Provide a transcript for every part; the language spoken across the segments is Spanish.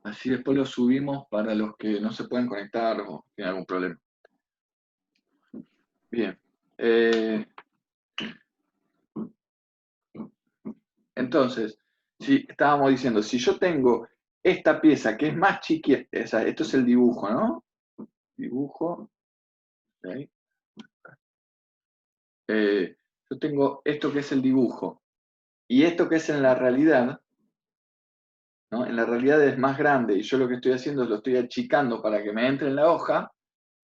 Así después lo subimos para los que no se pueden conectar o tienen algún problema. Bien. Entonces, si estábamos diciendo, si yo tengo esta pieza que es más chiquita, o sea, esto es el dibujo, ¿no? Dibujo. ¿Okay? Yo tengo esto que es el dibujo y esto que es en la realidad, ¿no? En la realidad es más grande y yo lo que estoy haciendo es lo estoy achicando para que me entre en la hoja.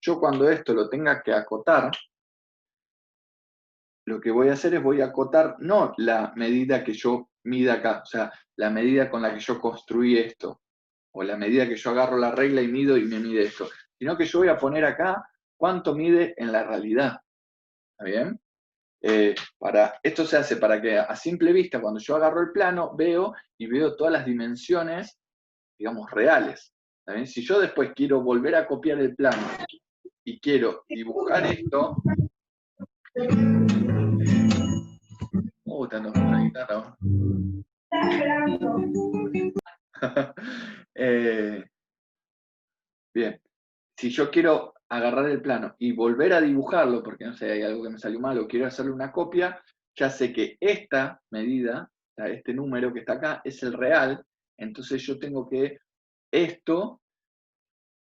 Yo cuando esto lo tenga que acotar, lo que voy a hacer es voy a acotar no la medida que yo mida acá, o sea, la medida con la que yo construí esto, o la medida que yo agarro la regla y mido y me mide esto, sino que yo voy a poner acá cuánto mide en la realidad. ¿Está bien? Esto se hace para que a simple vista, cuando yo agarro el plano, veo todas las dimensiones, digamos, reales. ¿Está bien? Si yo después quiero volver a copiar el plano y quiero dibujar esto, está tocando la guitarra. Bien, si yo quiero agarrar el plano y volver a dibujarlo, porque no sé, hay algo que me salió mal o quiero hacerle una copia, ya sé que esta medida, o sea, este número que está acá, es el real, entonces yo tengo que esto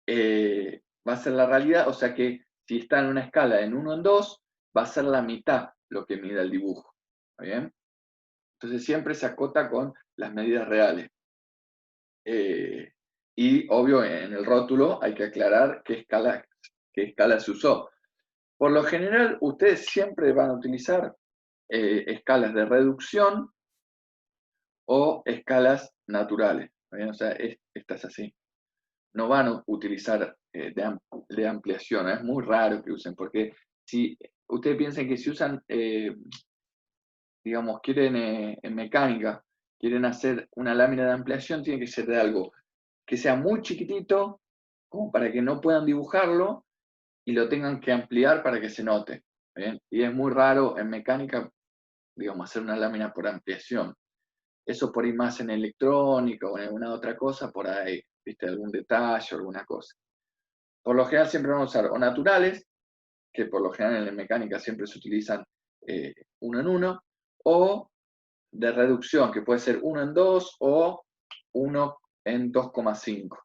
va a ser la realidad, o sea que si está en una escala en 1 en 2, va a ser la mitad lo que mida el dibujo. ¿Está bien? Entonces siempre se acota con las medidas reales. Y obvio, en el rótulo hay que aclarar qué escala se usó. Por lo general, ustedes siempre van a utilizar escalas de reducción o escalas naturales. ¿Bien? O sea, esta es así. No van a utilizar de ampliación. Es muy raro que usen, porque si ustedes piensan que si usan, digamos, quieren en mecánica, quieren hacer una lámina de ampliación, tiene que ser de algo que sea muy chiquitito, como para que no puedan dibujarlo y lo tengan que ampliar para que se note. ¿Bien? Y es muy raro en mecánica, digamos, hacer una lámina por ampliación. Eso por ahí más en electrónica o en alguna otra cosa, por ahí, viste, algún detalle o alguna cosa. Por lo general siempre vamos a usar o naturales, que por lo general en mecánica siempre se utilizan 1 en 1, o de reducción, que puede ser 1 en 2 o 1 en 2,5.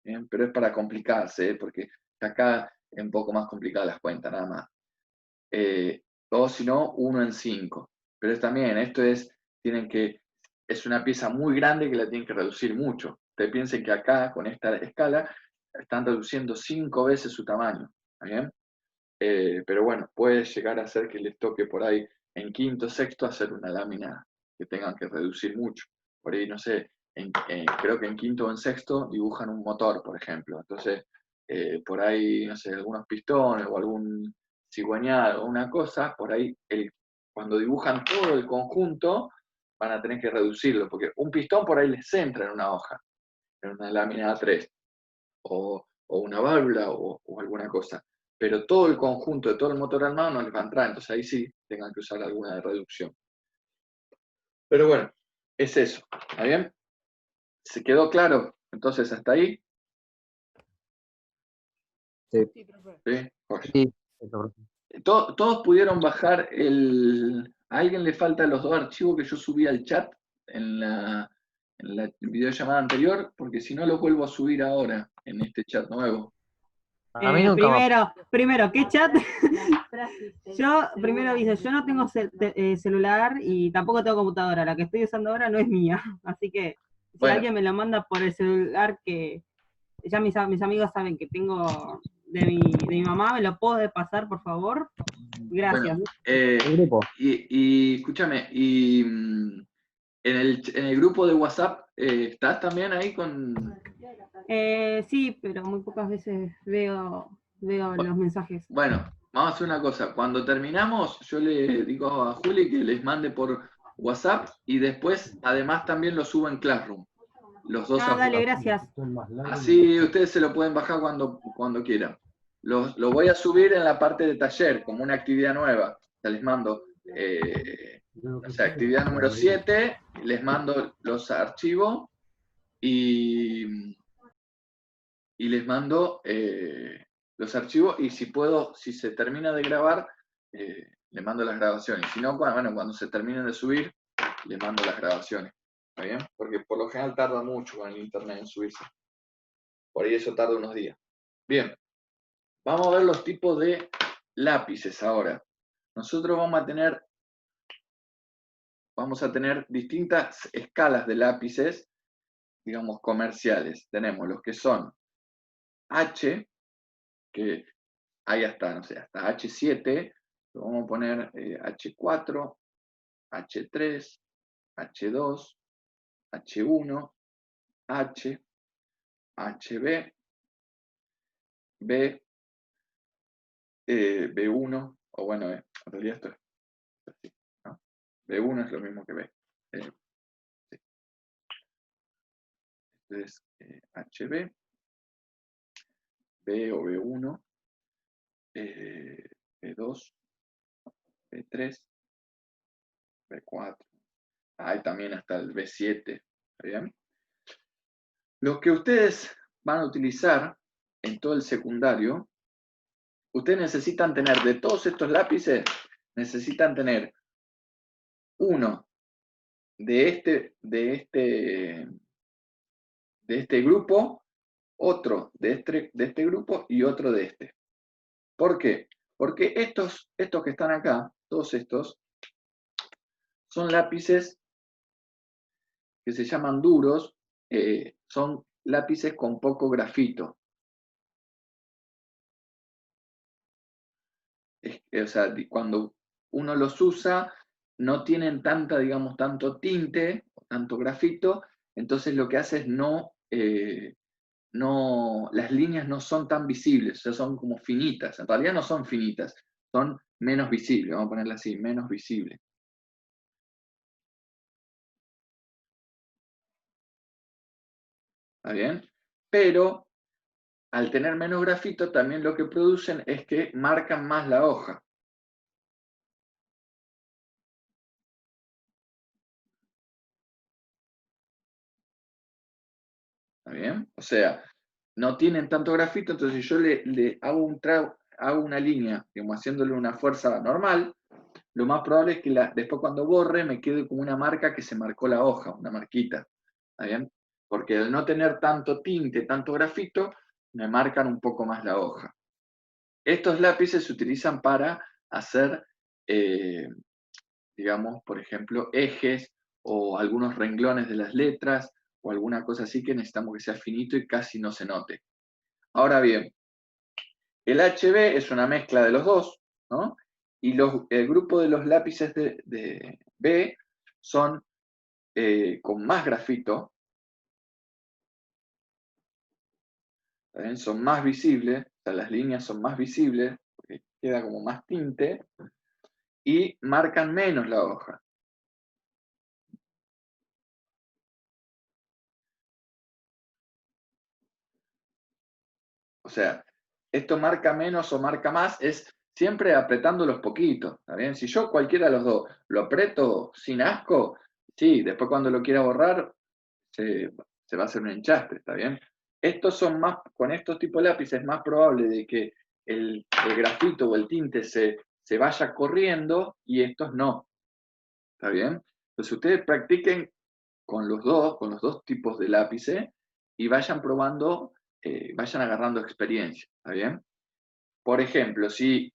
¿Bien? Pero es para complicarse, porque acá es un poco más complicada las cuentas, nada más. O si no, 1 en 5. Pero también, es una pieza muy grande que la tienen que reducir mucho. Ustedes piensen que acá, con esta escala, están reduciendo 5 veces su tamaño. ¿Está bien? Pero bueno, puede llegar a ser que les toque por ahí en quinto, sexto, hacer una lámina que tengan que reducir mucho. Por ahí, no sé, creo que en quinto o en sexto dibujan un motor, por ejemplo. Entonces, por ahí, no sé, algunos pistones o algún cigüeñal o una cosa, por ahí, cuando dibujan todo el conjunto, van a tener que reducirlo, porque un pistón por ahí les entra en una hoja, en una lámina A3, o una válvula o alguna cosa. Pero todo el conjunto de todo el motor armado no les va a entrar, entonces ahí sí tengan que usar alguna de reducción. Pero bueno, es eso. ¿Está bien? ¿Se quedó claro? Entonces, hasta ahí. Sí. ¿Sí? Jorge. Sí. Todos pudieron bajar a alguien le faltan los 2 archivos que yo subí al chat en la videollamada anterior, porque si no los vuelvo a subir ahora en este chat nuevo. A mí nunca primero, ¿qué chat? Yo primero aviso, yo no tengo celular y tampoco tengo computadora. La que estoy usando ahora no es mía. Así que si alguien me lo manda por el celular, que ya mis amigos saben que tengo de mi mamá, ¿me lo puedo pasar, por favor? Gracias. Bueno, y escúchame, y en el grupo de WhatsApp, ¿estás también ahí con...? Sí, pero muy pocas veces veo los mensajes. Bueno, vamos a hacer una cosa. Cuando terminamos, yo le digo a Juli que les mande por WhatsApp y después, además, también lo subo en Classroom. Los dos dale, gracias. Así ustedes se lo pueden bajar cuando quieran. Lo voy a subir en la parte de taller, como una actividad nueva. Ya les mando, actividad número 7, les mando los archivos y y les mando los archivos, y si puedo, si se termina de grabar, le mando las grabaciones. Si no, bueno, cuando se terminen de subir, le mando las grabaciones. ¿Está bien? Porque por lo general tarda mucho con el internet en subirse. Por ahí eso tarda unos días. Bien, vamos a ver los tipos de lápices ahora. Nosotros vamos a tener distintas escalas de lápices, digamos, comerciales. Tenemos los que son H, que hay hasta, no sé, hasta H7, lo vamos a poner H4, H3, H2, H1, H, HB, B, B1, o bueno, en realidad esto es así, ¿no? B1 es lo mismo que B. Sí. Entonces, HB, B o B1, B2, B3, B4. Hay también hasta el B7. ¿Está bien? Lo que ustedes van a utilizar en todo el secundario, ustedes necesitan tener, de todos estos lápices, necesitan tener uno de este grupo, otro de este grupo y otro de este. ¿Por qué? Porque estos que están acá, todos estos, son lápices que se llaman duros, son lápices con poco grafito. O sea, cuando uno los usa, no tienen tanta, digamos, tanto tinte, tanto grafito, entonces lo que hace es las líneas no son tan visibles, o sea, son como finitas. En realidad no son finitas, son menos visibles, vamos a ponerla así, menos visibles. ¿Está bien? Pero al tener menos grafito, también lo que producen es que marcan más la hoja. ¿Está bien? O sea, no tienen tanto grafito, entonces yo le hago una línea, digamos, haciéndole una fuerza normal, lo más probable es que después cuando borre me quede como una marca que se marcó la hoja, una marquita. ¿Está bien? Porque al no tener tanto tinte, tanto grafito, me marcan un poco más la hoja. Estos lápices se utilizan para hacer, digamos, por ejemplo, ejes o algunos renglones de las letras o alguna cosa así que necesitamos que sea finito y casi no se note. Ahora bien, el HB es una mezcla de los dos, ¿no? Y el grupo de los lápices de B son con más grafito, ¿también? Son más visibles, o sea, las líneas son más visibles, porque queda como más tinte, y marcan menos la hoja. O sea, esto marca menos o marca más, es siempre apretándolos poquitos, ¿está bien? Si yo cualquiera de los dos lo aprieto sin asco, sí, después cuando lo quiera borrar, se va a hacer un enchastre, ¿está bien? Estos son más, con estos tipos de lápices es más probable de que el grafito o el tinte se vaya corriendo y estos no, ¿está bien? Entonces ustedes practiquen con los dos tipos de lápices y vayan probando, vayan agarrando experiencia, ¿está bien? Por ejemplo, si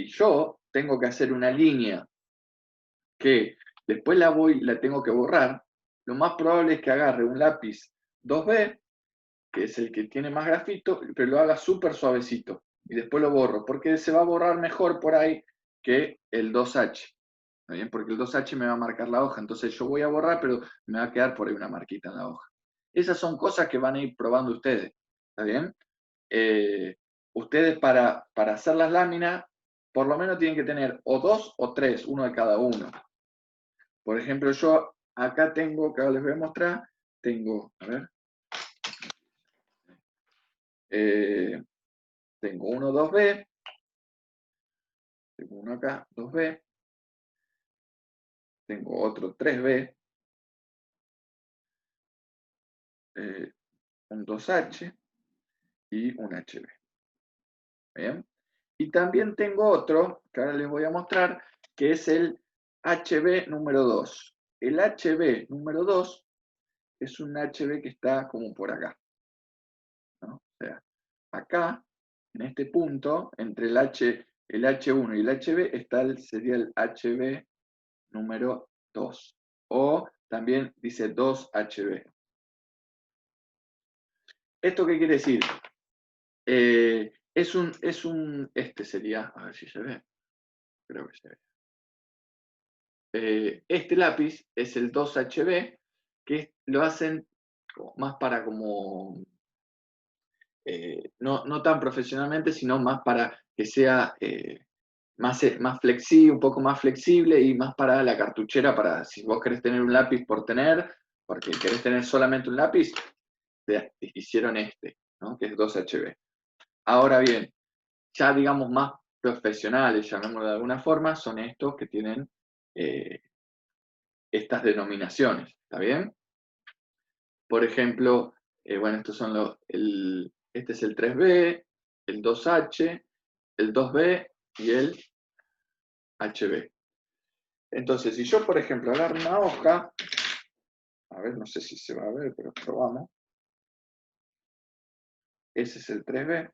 yo tengo que hacer una línea que después la tengo que borrar, lo más probable es que agarre un lápiz 2B, que es el que tiene más grafito, pero lo haga súper suavecito y después lo borro, porque se va a borrar mejor por ahí que el 2H. ¿Está bien? Porque el 2H me va a marcar la hoja, entonces yo voy a borrar, pero me va a quedar por ahí una marquita en la hoja. Esas son cosas que van a ir probando ustedes, ¿está bien? Ustedes para hacer las láminas, por lo menos tienen que tener o dos o tres, uno de cada uno. Por ejemplo, yo acá tengo, que ahora les voy a mostrar, tengo, a ver, tengo uno 2B, tengo uno acá, 2B, tengo otro 3B, un 2H, y un HB. ¿Bien? Y también tengo otro, que ahora les voy a mostrar, que es el HB número 2. El HB número 2 es un HB que está como por acá, ¿no? O sea, acá, en este punto, entre el H1 y el HB, sería el HB número 2. O también dice 2HB. ¿Esto qué quiere decir? Este sería, a ver si se ve, creo que se ve. Este lápiz es el 2HB, que lo hacen más para como, no tan profesionalmente, sino más para que sea más flexible, un poco más flexible y más para la cartuchera, para si vos querés tener un lápiz por tener, porque querés tener solamente un lápiz, hicieron este, ¿no? Que es 2HB. Ahora bien, ya digamos más profesionales, llamémoslo de alguna forma, son estos que tienen estas denominaciones, ¿está bien? Por ejemplo, bueno, estos son este es el 3B, el 2H, el 2B y el HB. Entonces, si yo, por ejemplo, agarro una hoja, a ver, no sé si se va a ver, pero probamos. Ese es el 3B.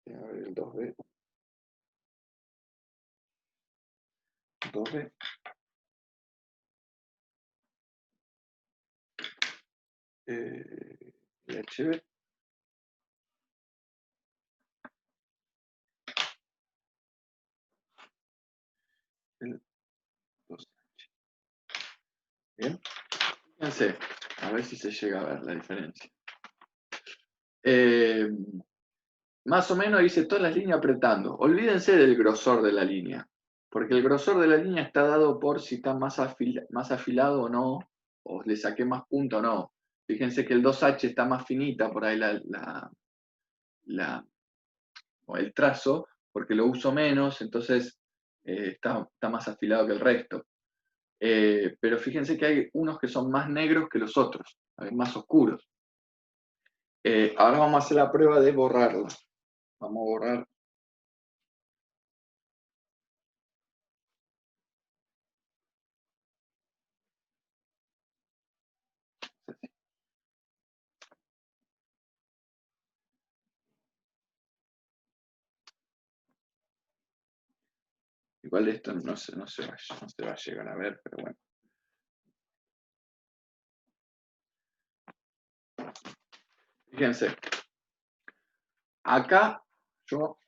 A ver, el 2B. 2B. El HB. El 2H. Bien. Fíjense, a ver si se llega a ver la diferencia. Más o menos hice todas las líneas apretando. Olvídense del grosor de la línea, porque el grosor de la línea está dado por si está más afilado o no, o le saqué más punta o no. Fíjense que el 2H está más finita por ahí o el trazo, porque lo uso menos, entonces está más afilado que el resto. Pero fíjense que hay unos que son más negros que los otros, más oscuros. Ahora vamos a hacer la prueba de borrarlo. Vamos a borrar. Igual esto no se va a llegar a ver, pero bueno. Fíjense. Acá yo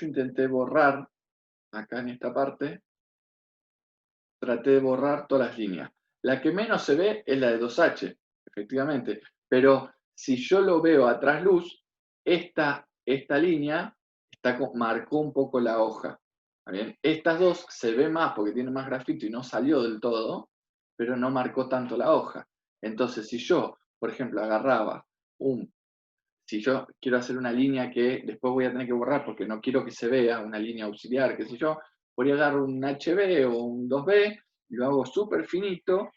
intenté borrar, acá en esta parte, traté de borrar todas las líneas. La que menos se ve es la de 2H, efectivamente. Pero si yo lo veo a trasluz, esta línea marcó un poco la hoja. ¿Bien? Estas dos se ve más porque tiene más grafito y no salió del todo, pero no marcó tanto la hoja. Entonces, si yo, por ejemplo, agarraba si yo quiero hacer una línea que después voy a tener que borrar porque no quiero que se vea, una línea auxiliar, qué sé yo, voy a agarrar un HB o un 2B, lo hago súper finito,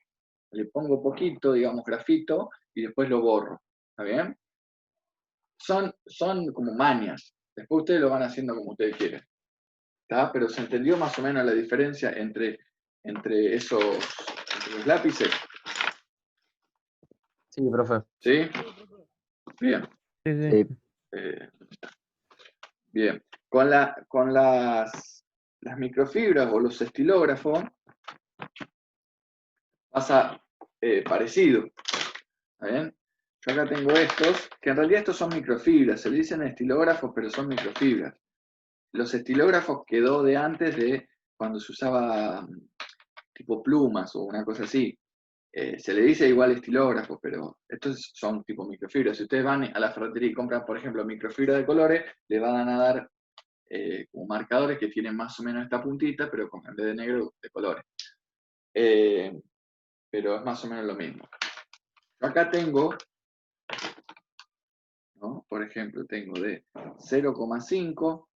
le pongo poquito, digamos, grafito, y después lo borro. ¿Está bien? Son como mañas. Después ustedes lo van haciendo como ustedes quieren. ¿Está? Pero se entendió más o menos la diferencia entre los lápices. Sí, profe. ¿Sí? Bien. Sí. Bien. Con las microfibras o los estilógrafos pasa parecido. ¿Está bien? Yo acá tengo estos, que en realidad estos son microfibras, se le dicen estilógrafos, pero son microfibras. Los estilógrafos quedó de antes de cuando se usaba tipo plumas o una cosa así. Se le dice igual estilógrafo, pero estos son tipo microfibras. Si ustedes van a la ferretería y compran, por ejemplo, microfibra de colores, le van a dar como marcadores que tienen más o menos esta puntita, pero en vez de negro, de colores. Pero es más o menos lo mismo. Yo acá tengo, ¿no? Por ejemplo, tengo de 0,5,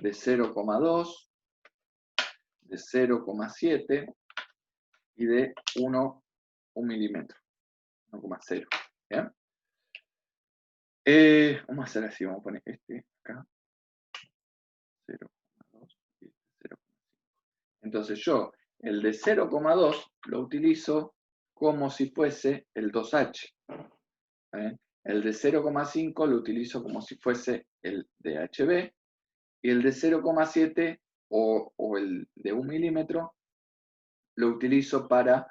de 0,2, de 0,7 y de 1 milímetro. 1,0. ¿Bien? Vamos a hacer así, vamos a poner este acá. 0,2 y 0,5. Entonces yo el de 0,2 lo utilizo como si fuese el 2H. ¿Bien? El de 0,5 lo utilizo como si fuese el de HB. Y el de 0,7 o el de 1 milímetro lo utilizo para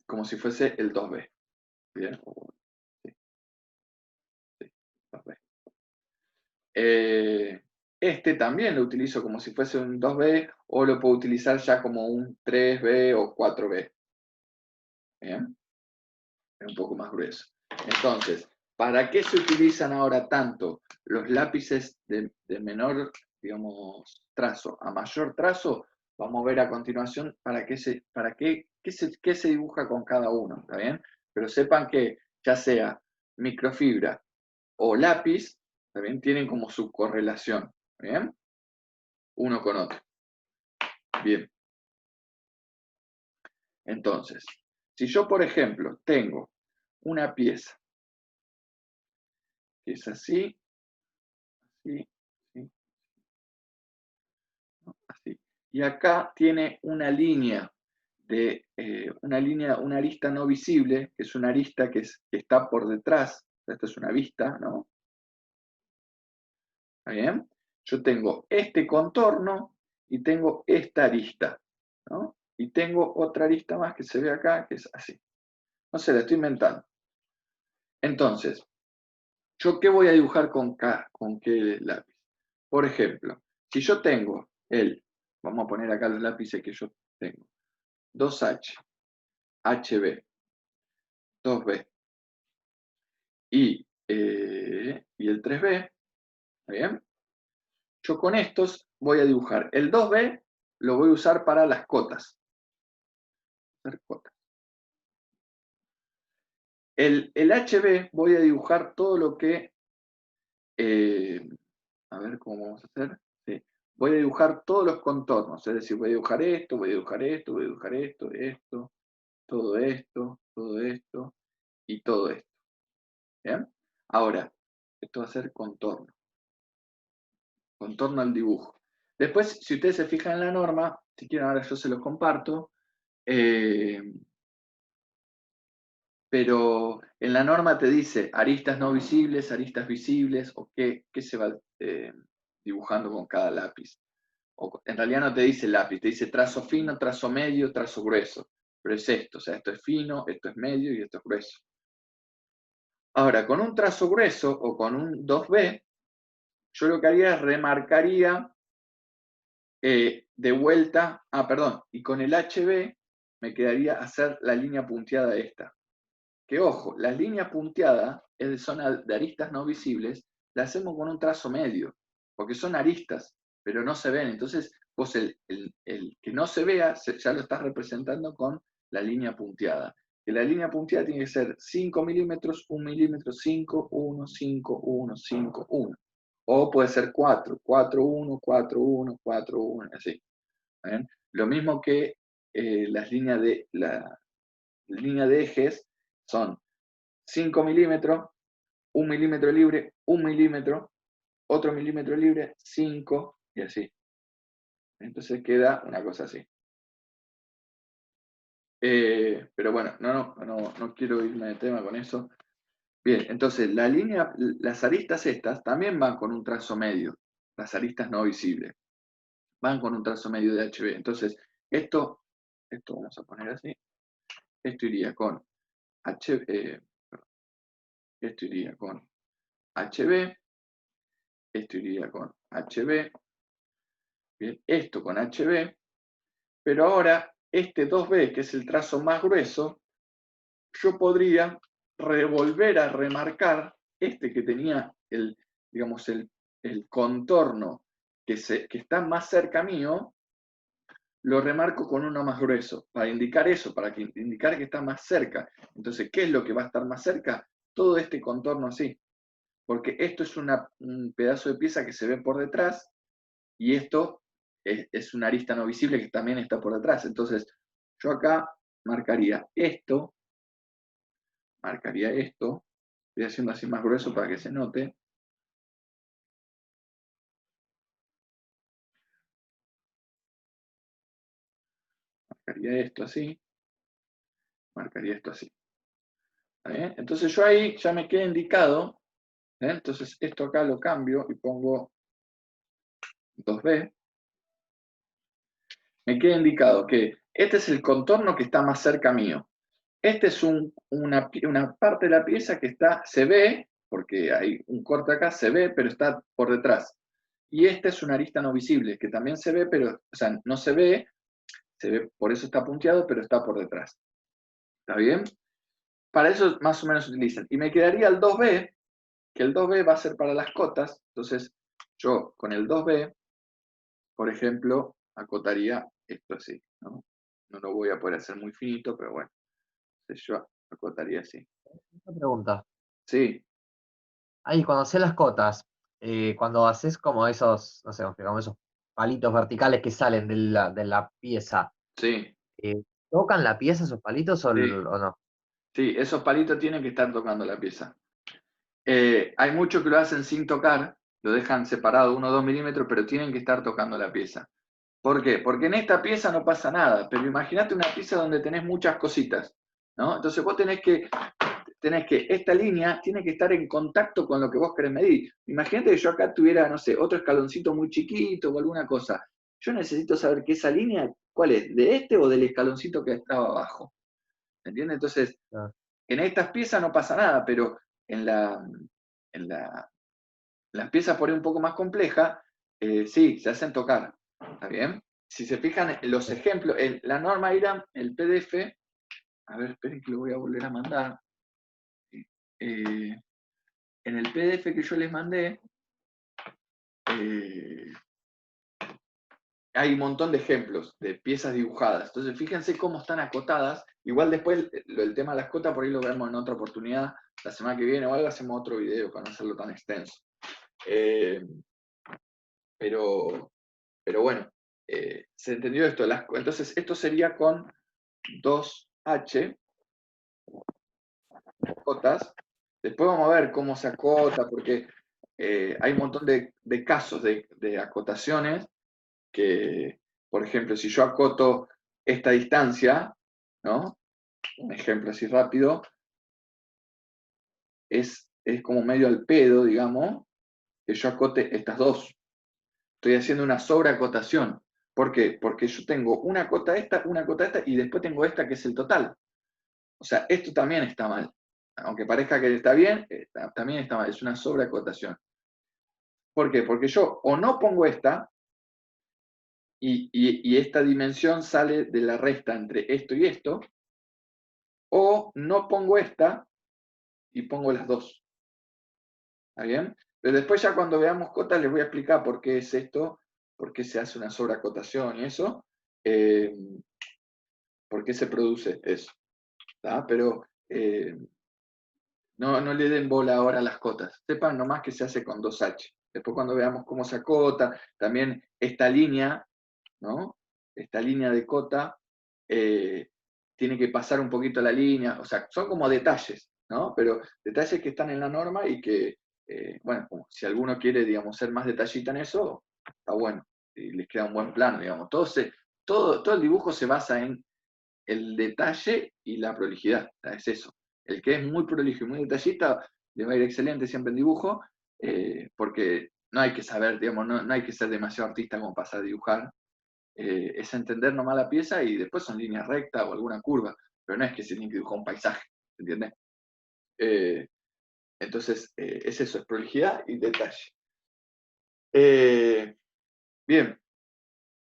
como si fuese el 2B. ¿Bien? Sí, sí, 2B. Este también lo utilizo como si fuese un 2B o lo puedo utilizar ya como un 3B o 4B. ¿Bien? Es un poco más grueso. Entonces, ¿para qué se utilizan ahora tanto los lápices de menor, digamos, trazo a mayor trazo? Vamos a ver a continuación qué se dibuja con cada uno, ¿está bien? Pero sepan que ya sea microfibra o lápiz, también tienen como su correlación, ¿bien? Uno con otro. Bien. Entonces, si yo, por ejemplo, tengo una pieza que es así, así, así, ¿no? Así. Y acá tiene una línea una arista no visible, que es una arista que está por detrás. Esta es una vista, ¿no? ¿Está bien? Yo tengo este contorno y tengo esta arista, ¿no? Y tengo otra arista más que se ve acá, que es así. No sé, la estoy inventando. Entonces, ¿yo qué voy a dibujar con qué lápiz? Por ejemplo, si yo tengo vamos a poner acá los lápices que yo tengo, 2H, HB, 2B y el 3B, ¿está bien? Yo con estos voy a dibujar. El 2B lo voy a usar para las cotas. El HB voy a dibujar todo lo que... a ver cómo vamos a hacer. Sí. Voy a dibujar todos los contornos. Es decir, voy a dibujar esto, voy a dibujar esto, voy a dibujar esto, esto, todo esto, todo esto y todo esto. ¿Bien? Ahora, esto va a ser contorno. Contorno al dibujo. Después, si ustedes se fijan en la norma, si quieren ahora yo se los comparto, pero en la norma te dice aristas no visibles, aristas visibles, o qué se va dibujando con cada lápiz. O, en realidad no te dice lápiz, te dice trazo fino, trazo medio, trazo grueso. Pero es esto, o sea, esto es fino, esto es medio y esto es grueso. Ahora, con un trazo grueso o con un 2B, yo lo que haría es remarcaría de vuelta, perdón, y con el HB me quedaría hacer la línea punteada esta. Que ojo, la línea punteada es de zona de aristas no visibles, la hacemos con un trazo medio, porque son aristas, pero no se ven. Entonces, vos el que no se vea, ya lo estás representando con la línea punteada. Que la línea punteada tiene que ser 5 milímetros, 1 milímetro, 5, 1, 5, 1, 5, 1. O puede ser 4, 4, 1, 4, 1, 4, 1, así. ¿Ven? Lo mismo que las líneas la línea de ejes son 5 milímetros, 1 milímetro libre, 1 milímetro, otro milímetro libre, 5 y así. Entonces queda una cosa así. Pero bueno, no quiero irme de tema con eso. Bien, entonces las aristas estas también van con un trazo medio. Las aristas no visibles van con un trazo medio de HB. Entonces, esto vamos a poner así. Esto iría con esto iría con HB, esto iría con HB, bien, esto con HB, pero ahora este 2B, que es el trazo más grueso, yo podría volver a remarcar este que tenía digamos, el contorno que está más cerca mío, lo remarco con uno más grueso, para indicar eso, para indicar que está más cerca. Entonces, ¿qué es lo que va a estar más cerca? Todo este contorno así. Porque esto es un pedazo de pieza que se ve por detrás y esto es una arista no visible que también está por detrás. Entonces, Yo acá marcaría esto, estoy haciendo así más grueso para que se note. Marcaría esto así, marcaría esto así. ¿Está bien? Entonces yo ahí ya me queda indicado, entonces esto acá lo cambio y pongo 2B. Me queda indicado que este es el contorno que está más cerca mío. Este es una parte de la pieza que se ve, porque hay un corte acá, se ve, pero está por detrás. Y esta es una arista no visible, que también se ve, pero, o sea, no se ve, por eso está punteado, pero está por detrás. ¿Está bien? Para eso más o menos utilizan. Y me quedaría el 2B, que el 2B va a ser para las cotas. Entonces, yo con el 2B, por ejemplo, acotaría esto así, ¿no? No lo voy a poder hacer muy finito, pero bueno. Entonces yo acotaría así. Una pregunta. Sí, Ahí, cuando haces las cotas, cuando haces como esos, no sé, como esos palitos verticales que salen de la pieza, sí, ¿tocan la pieza esos palitos o, sí. o no? Sí, esos palitos tienen que estar tocando la pieza. Hay muchos que lo hacen sin tocar, lo dejan separado 1 o 2 milímetros, pero tienen que estar tocando la pieza. ¿Por qué? Porque en esta pieza no pasa nada, pero imagínate una pieza donde tenés muchas cositas, ¿no? Entonces vos tenés que, esta línea tiene que estar en contacto con lo que vos querés medir. Imagínate que yo acá tuviera, no sé, otro escaloncito muy chiquito o alguna cosa. Yo necesito saber que esa línea, ¿cuál es? ¿De este o del escaloncito que estaba abajo? ¿Entiendes? Entonces, Ah, en estas piezas no pasa nada, pero en las piezas por ahí un poco más complejas, sí, se hacen tocar. ¿Está bien? Si se fijan en los ejemplos, en la norma IRAM, el PDF, a ver, esperen que lo voy a volver a mandar. En el PDF que yo les mandé, eh, hay un montón de ejemplos de piezas dibujadas. Entonces, fíjense cómo están acotadas. Igual después el tema de las cotas por ahí lo vemos en otra oportunidad. La semana que viene o algo hacemos otro video para no hacerlo tan extenso. Eh, pero bueno, se entendió esto. Entonces, esto sería con 2H, cotas. Después vamos a ver cómo se acota, porque hay un montón de casos de acotaciones que, por ejemplo, si yo acoto esta distancia, ¿no? Un ejemplo así rápido, es como medio al pedo, digamos, que yo acote estas dos. Estoy haciendo una sobreacotación. ¿Por qué? Porque yo tengo una cota esta, y después tengo esta que es el total. O sea, esto también está mal. Aunque parezca que está bien, también está mal. Es una sobreacotación. ¿Por qué? Porque yo o no pongo esta, y esta dimensión sale de la resta entre esto y esto, o no pongo esta y pongo las dos. ¿Está bien? Pero después ya cuando veamos cotas les voy a explicar por qué es esto, por qué se hace una sobreacotación y eso, por qué se produce eso. ¿Tá? Pero no le den bola ahora a las cotas. Sepan nomás que se hace con 2H. Después cuando veamos cómo se acota, también esta línea, ¿no? Esta línea de cota tiene que pasar un poquito la línea, o sea, son como detalles, ¿no? Pero detalles que están en la norma y que, bueno, si alguno quiere, digamos, ser más detallista en eso, está bueno, y les queda un buen plano, digamos. Todo el dibujo se basa en el detalle y la prolijidad, es eso. El que es muy prolijo y muy detallista le va a ir excelente siempre en dibujo, porque no hay que saber, digamos, no hay que ser demasiado artista como para dibujar, es entender nomás la pieza y después son líneas rectas o alguna curva, pero no es que se tiene que dibujar un paisaje, ¿entiendes? Entonces, es eso, es prolijidad y detalle. Bien,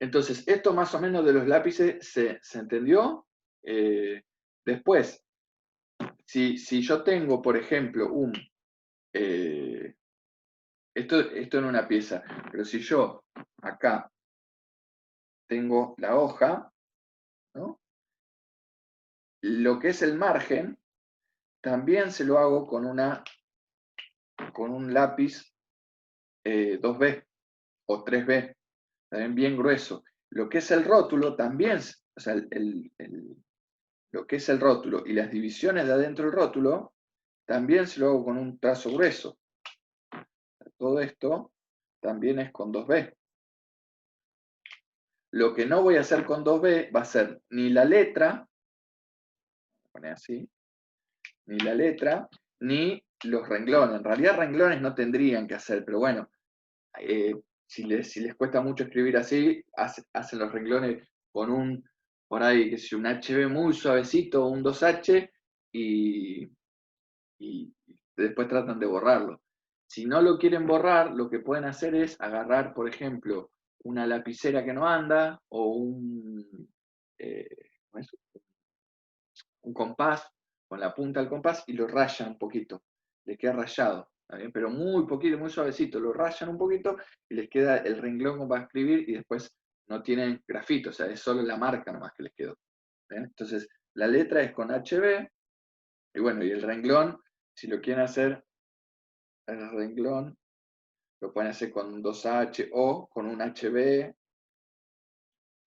entonces, esto más o menos de los lápices se entendió. Después, si yo tengo, por ejemplo, esto en una pieza, pero si yo acá tengo la hoja, ¿no? Lo que es el margen, también se lo hago con un lápiz 2B o 3B, también bien grueso. Lo que es el rótulo también o sea, lo que es el rótulo y las divisiones de adentro del rótulo, también se lo hago con un trazo grueso. Todo esto también es con 2B. Lo que no voy a hacer con 2B va a ser ni la letra, voy a poner así, ni la letra, ni los renglones. En realidad renglones no tendrían que hacer, pero bueno, si les cuesta mucho escribir así, hacen los renglones con un, por ahí, que es un HB muy suavecito, un 2H, y después tratan de borrarlo. Si no lo quieren borrar, lo que pueden hacer es agarrar, por ejemplo, una lapicera que no anda, o un compás, con la punta del compás, y lo rayan un poquito. Le queda rayado, ¿está bien? Pero muy poquito, muy suavecito. Lo rayan un poquito y les queda el renglón como para escribir, y después no tienen grafito, o sea, es solo la marca nomás que les quedó. ¿Bien? Entonces, la letra es con HB, y bueno, y el renglón, si lo quieren hacer, el renglón lo pueden hacer con un 2H o con un HB,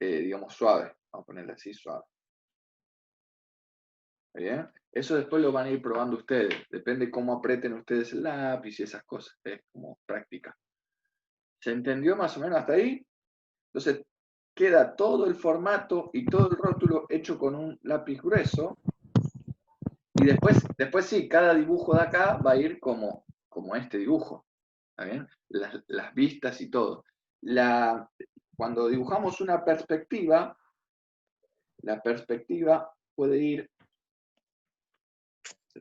digamos, suave. Vamos a ponerle así, suave. ¿Bien? Eso después lo van a ir probando ustedes. Depende cómo aprieten ustedes el lápiz y esas cosas. Es como práctica. ¿Se entendió más o menos hasta ahí? Entonces, queda todo el formato y todo el rótulo hecho con un lápiz grueso. Y después sí, cada dibujo de acá va a ir como este dibujo. ¿Está bien? Las vistas y todo. Cuando dibujamos una perspectiva, la perspectiva puede ir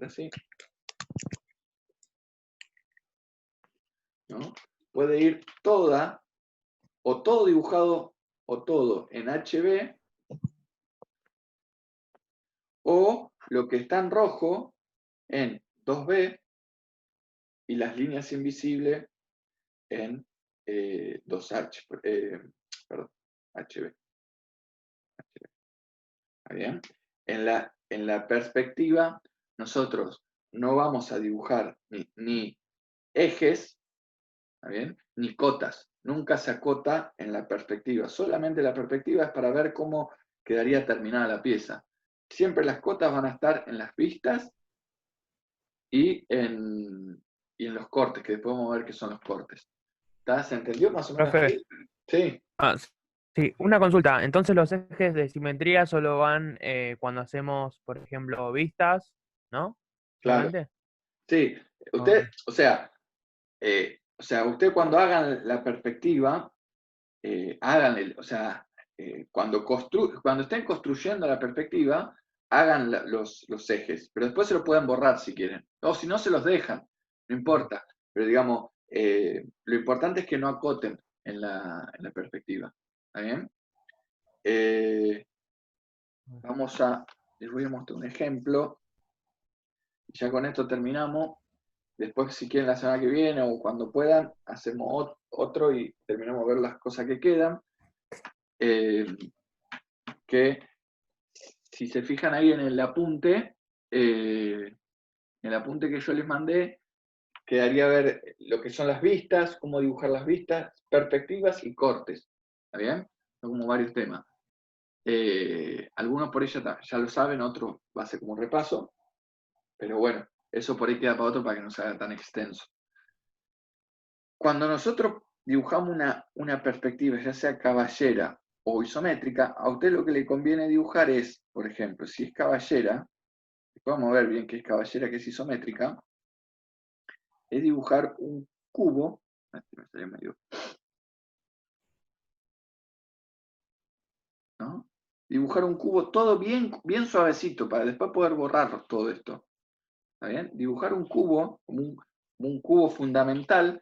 así, ¿no? Puede ir toda, o todo dibujado, o todo en HB, o lo que está en rojo en 2B, y las líneas invisibles en 2H, perdón, HB. ¿Está bien? En la perspectiva, nosotros no vamos a dibujar ni ejes, ¿está bien? Ni cotas. Nunca se acota en la perspectiva. Solamente la perspectiva es para ver cómo quedaría terminada la pieza. Siempre las cotas van a estar en las vistas y en los cortes, que después vamos a ver qué son los cortes. ¿Se entendió más o menos? Profe, Sí. sí, una consulta. Entonces los ejes de simetría solo van cuando hacemos, por ejemplo, vistas, ¿no? Claro. ¿Solamente? Sí. Usted, o sea, usted cuando hagan la perspectiva, hagan, o sea, cuando estén construyendo la perspectiva, hagan los ejes, pero después se los pueden borrar si quieren. O si no, se los dejan, no importa. Pero digamos, lo importante es que no acoten en la perspectiva. ¿Está bien? Les voy a mostrar un ejemplo. Ya con esto terminamos. Después, si quieren, la semana que viene o cuando puedan, hacemos otro y terminamos de ver las cosas que quedan. Que si se fijan ahí en el apunte que yo les mandé, quedaría ver lo que son las vistas, cómo dibujar las vistas, perspectivas y cortes. ¿Está bien? Son como varios temas. Algunos por ahí ya lo saben, otros va a ser como un repaso. Pero bueno, eso por ahí queda para otro para que no se haga tan extenso. Cuando nosotros dibujamos una perspectiva, ya sea caballera o isométrica, a usted lo que le conviene dibujar es, por ejemplo, si es caballera, vamos a ver bien qué es caballera, qué es isométrica, es dibujar un cubo, ¿no? Dibujar un cubo todo bien, bien suavecito, para después poder borrar todo esto. ¿Está bien? Dibujar un cubo, como un cubo fundamental,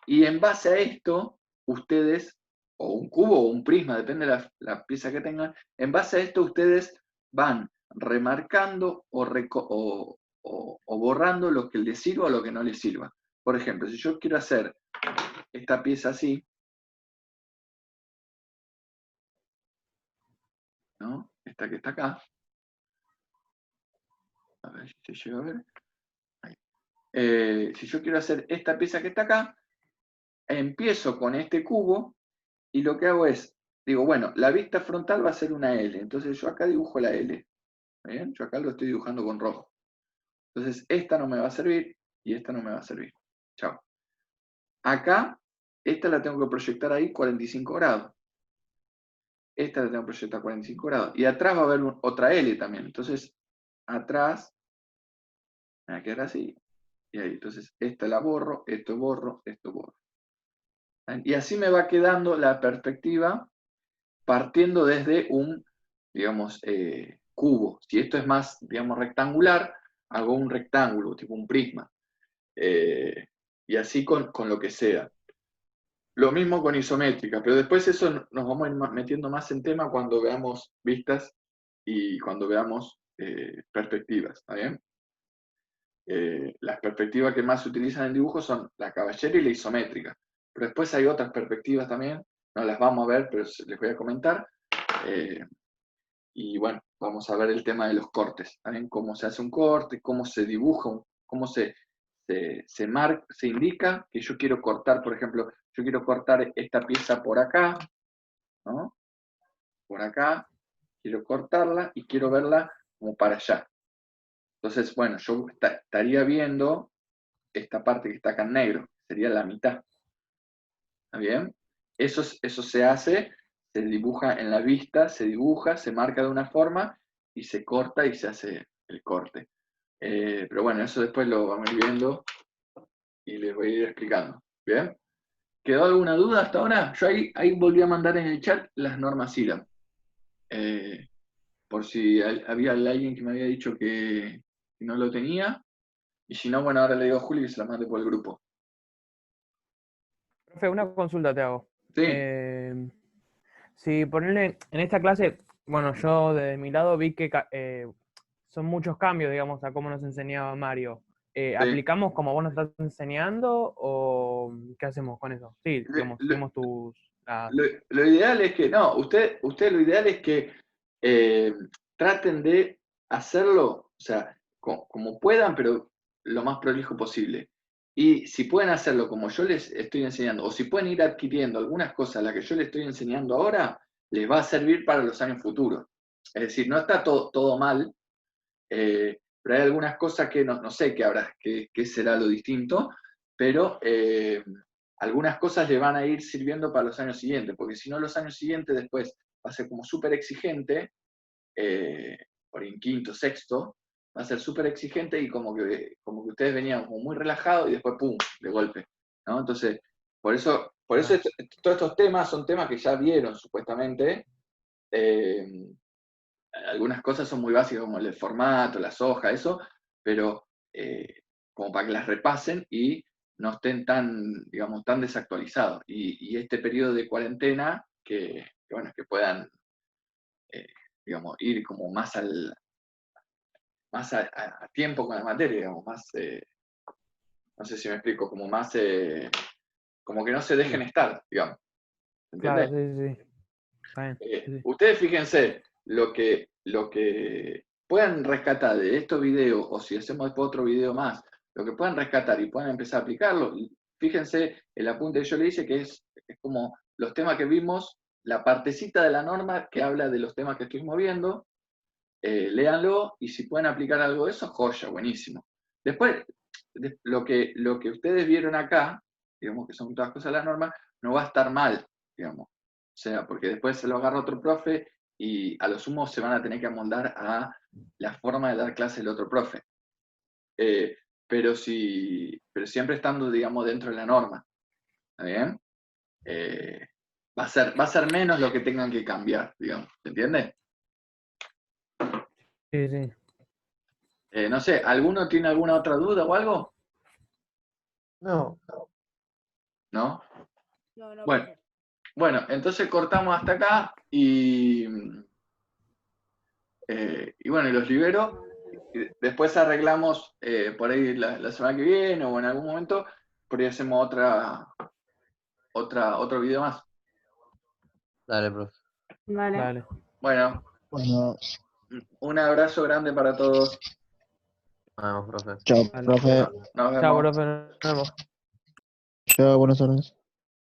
y en base a esto, ustedes, o un cubo o un prisma, depende de la pieza que tengan, en base a esto ustedes van remarcando o borrando lo que les sirva o lo que no les sirva. Por ejemplo, si yo quiero hacer esta pieza así, ¿no? Esta que está acá, a ver si se llega a ver. Si yo quiero hacer esta pieza que está acá, empiezo con este cubo y lo que hago es digo, bueno, la vista frontal va a ser una L, entonces yo acá dibujo la L. ¿Bien? Yo acá lo estoy dibujando con rojo. Entonces, esta no me va a servir y esta no me va a servir. Chao. Acá, esta la tengo que proyectar ahí 45 grados. Esta la tengo que proyectar 45 grados. Y atrás va a haber otra L también. Entonces, atrás, me va a quedar así. Y ahí, entonces, esta la borro, esto borro, esto borro. Y así me va quedando la perspectiva partiendo desde un, digamos, cubo. Si esto es más, digamos, rectangular, hago un rectángulo, tipo un prisma. Y así con lo que sea. Lo mismo con isométrica, pero después eso nos vamos a ir metiendo más en tema cuando veamos vistas y cuando veamos perspectivas, ¿está bien? Las perspectivas que más se utilizan en dibujo son la caballera y la isométrica, pero después hay otras perspectivas también, no las vamos a ver, pero les voy a comentar. Y bueno, vamos a ver el tema de los cortes, también cómo se hace un corte, cómo se dibuja, cómo se indica que yo quiero cortar, por ejemplo, yo quiero cortar esta pieza por acá, ¿no? Por acá, quiero cortarla y quiero verla como para allá. Entonces, bueno, yo estaría viendo esta parte que está acá en negro, sería la mitad. ¿Está bien? Eso se hace, se dibuja en la vista, se dibuja, se marca de una forma y se corta y se hace el corte. Pero bueno, eso después lo vamos a ir viendo y les voy a ir explicando. ¿Bien? ¿Quedó alguna duda hasta ahora? Yo ahí volví a mandar en el chat las normas CIRAM. Por si había alguien que me había dicho que no lo tenía. Y si no, bueno, ahora le digo a Juli que se la mande por el grupo. Profe, una consulta te hago. Sí, Si ponerle en esta clase, bueno, yo de mi lado vi que son muchos cambios, digamos, a cómo nos enseñaba Mario. sí. ¿Aplicamos como vos nos estás enseñando o qué hacemos con eso? Sí, digamos, seguimos Lo ideal es que, no, usted lo ideal es que traten de hacerlo, o sea, como puedan, pero lo más prolijo posible. Y si pueden hacerlo como yo les estoy enseñando, o si pueden ir adquiriendo algunas cosas, las que yo les estoy enseñando ahora, les va a servir para los años futuros. Es decir, no está todo mal, pero hay algunas cosas que no sé qué será lo distinto, pero algunas cosas le van a ir sirviendo para los años siguientes, porque si no, los años siguientes después va a ser como súper exigente, por en quinto, sexto, va a ser súper exigente y como que ustedes venían como muy relajados y después ¡pum!, de golpe, ¿no? Entonces, por eso todos estos temas son temas que ya vieron supuestamente. Algunas cosas son muy básicas como el formato, las hojas, eso, pero como para que las repasen y no estén tan, digamos, tan desactualizados. Y este periodo de cuarentena, bueno, que puedan, digamos, ir como más a tiempo con la materia, digamos, más, no sé si me explico, como más, como que no se dejen estar, digamos. ¿Entiendes? Claro, sí. Está bien, sí. Ustedes fíjense lo que puedan rescatar de estos videos, o si hacemos después otro video más, lo que puedan rescatar y puedan empezar a aplicarlo. Fíjense el apunte que yo le hice, que es como los temas que vimos, la partecita de la norma que habla de los temas que estuvimos viendo, léanlo y si pueden aplicar algo de eso, joya, buenísimo. Después, lo que ustedes vieron acá, digamos que son todas cosas de la norma, no va a estar mal, digamos. O sea, porque después se lo agarra otro profe y a lo sumo se van a tener que amoldar a la forma de dar clase del otro profe. Pero siempre estando, digamos, dentro de la norma. ¿Está bien? Va a ser menos lo que tengan que cambiar, digamos. ¿Se entiende? Sí. No sé, ¿alguno tiene alguna otra duda o algo? No. ¿No? No, Bueno, entonces cortamos hasta acá y bueno, y los libero. Y después arreglamos por ahí la semana que viene o en algún momento, por ahí hacemos otro video más. Dale, profe. Vale. Bueno, Bueno, un abrazo grande para todos. Nos vemos, profe. chao, Dale. profe. Nos vemos. Chao, profe, nos vemos. Chao, buenas tardes.